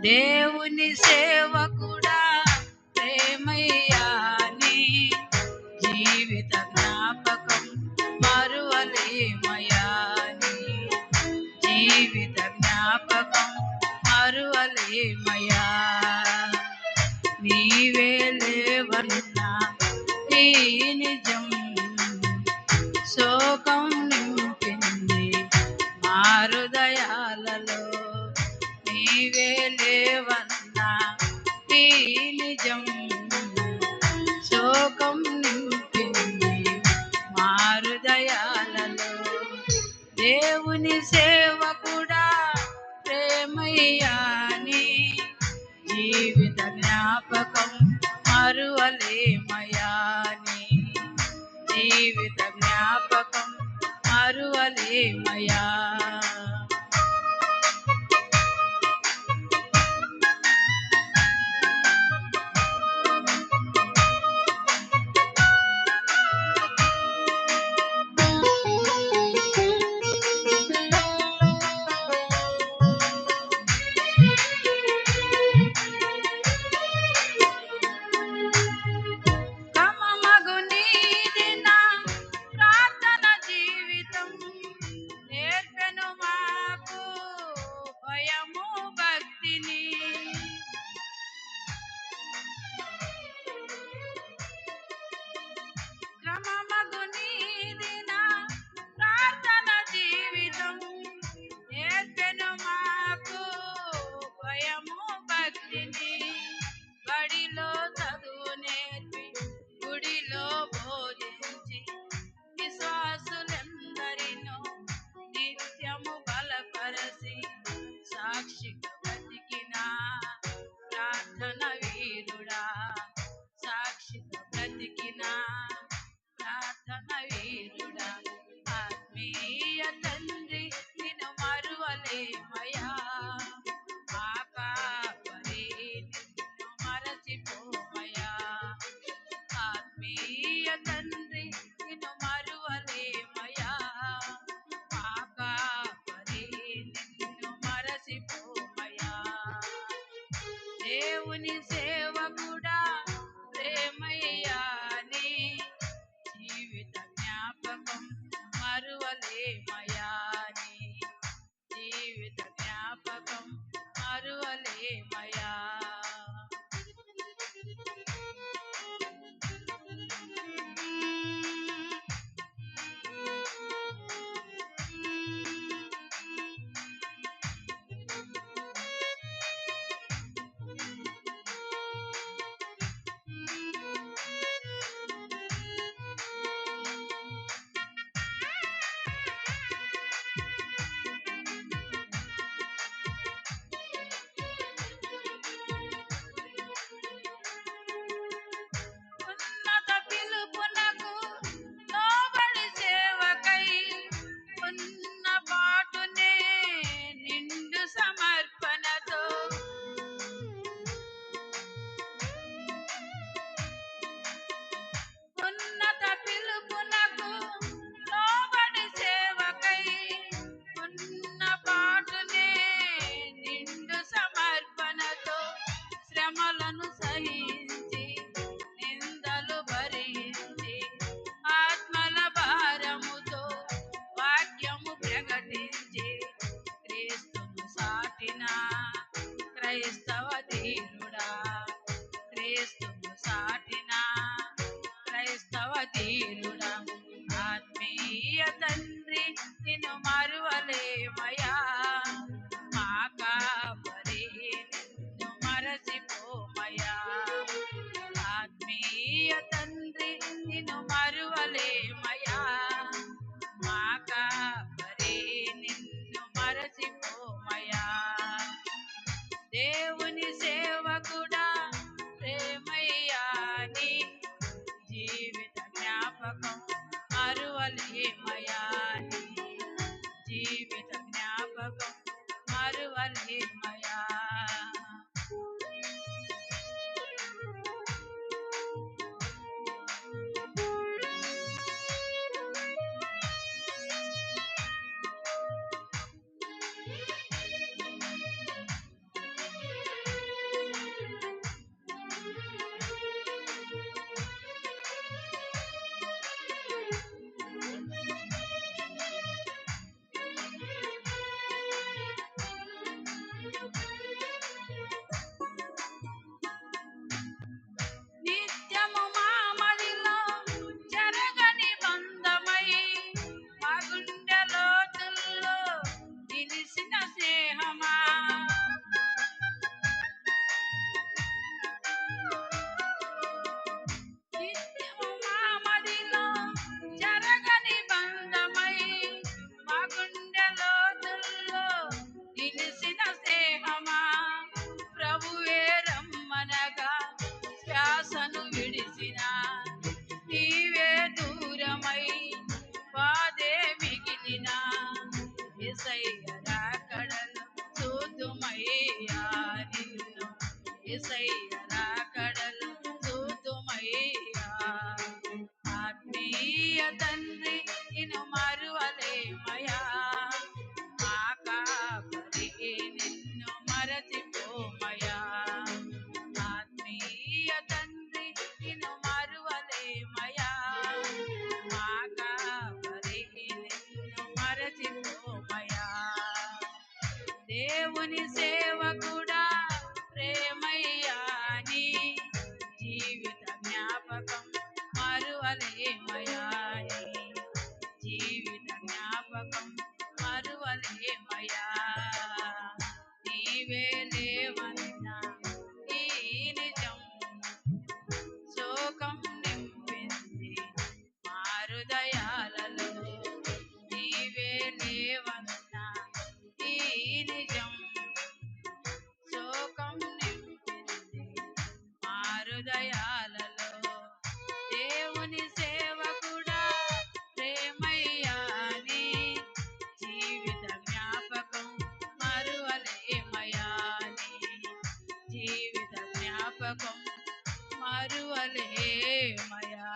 దేవుని సేవకుడా ప్రేమయ్యాని జీవిత జ్ఞాపకం మరువలేమయాని జీవిత జ్ఞాపకం మరువలేమయా నీవే లేవన్నా ఈ నిజం శోకం నింపింది మా హృదయాలలో నీవే లేవన్నా ఈ నిజం శోకం నింపింది మా హృదయాలలో దేవుని సేవకుడా ప్రేమయ్యాని జీవిత జ్ఞాపకం మరువలేమయాని జీవిత జ్ఞాపకం మరువలేమయా కమమగు నీది నా ప్రార్థన జీవితం నేర్పెను మాకు భయము భక్తిని క్రమమగు నీది నా ప్రార్థన జీవితం నేర్పెను మాకు భయము భక్తిని బడిలో చదువు నేర్పి గుడిలో బోధించి విశ్వాసులందరినో నిత్యము బలపరచి సాక్షిగా బ్రతికిన ప్రార్థన వీరుడా సాక్షిగా బ్రతికిన ప్రార్థన వీరుడా ఆత్మీయ తండ్రి నిన్ను మరువలేమయా మా కాపరి నిన్ను మరచిపోమయా ఆత్మీయ తండ్రి నిన్ను మరువలేమయా మా కాపరి నిన్ను మరచిపోమయా దేవుని సేవకుడా ప్రేమయ్యాని జీవిత జ్ఞాపకం మరువలేమయాని జీవిత జ్ఞాపకం మరువలేమయా ఉన్నత పిలుపునకు లోబడి సేవకై ఉన్న పాటునే నిండు సమర్పణతో ఉన్నత పిలుపునకు లోబడి సేవకై ఉన్న పాటునే నిండు సమర్పణతో శ్రమలను సహించి నిందలు భరించి ఆత్మల భారముతో వాక్యము ప్రకటించి క్రీస్తును సాటిన క్రైస్తవ ధీరుడా క్రీస్తును సాటిన క్రైస్తవ ధీరుడా ఆత్మీయ తండ్రి నిన్ను మరువలేమయా మా కాపరి నిన్ను మరచిపోమయా ఆత్మీయ తండ్రి నిన్ను మరువలేమయా మా కాపరి నిన్ను మరచిపోమయా దేవుని నిత్యము మా మదిలో చెరగని బంధమై మా గుండె లోతుల్లో నిలిసిన స్నేహమా నిత్యము మా మదిలో చెరగని బంధమై మా గుండె లోతుల్లో నిలిసిన స్నేహమా ప్రభువే రమ్మనగా శ్వాసను విడిసిన నీవే దూరమై బాధే మిగిలిన యేసయ్య రాకడలు చూతుమయ్యా నిన్ను యేసయ్య రాకడలు చూతుమయ్యా ఆత్మీయ తండ్రి నిన్ను మరువలేమయా మా కాపరి నిన్ను మరచిపోమయా ఆత్మీయ తండ్రి నిన్ను మరువలేమయా మా కాపరి నిన్ను మరచిపోమయా దేవుని సేవకుడా ప్రేమయ్యా నీ జీవిత జ్ఞాపకం మరువలేమయా నీ జీవిత జ్ఞాపకం మరువలేమయా నీవే లేవన్నా ఈ నిజం శోకం నింపింది మా హృదయాలలో నీవే లేవన్నా ఈ నిజం శోకం నింపింది మా హృదయాలలో దేవుని సేవకుడా ప్రేమయ్యా నీ జీవిత జ్ఞాపకం మరువలేమయా నీ జీవిత జ్ఞాపకం మరువలేమయా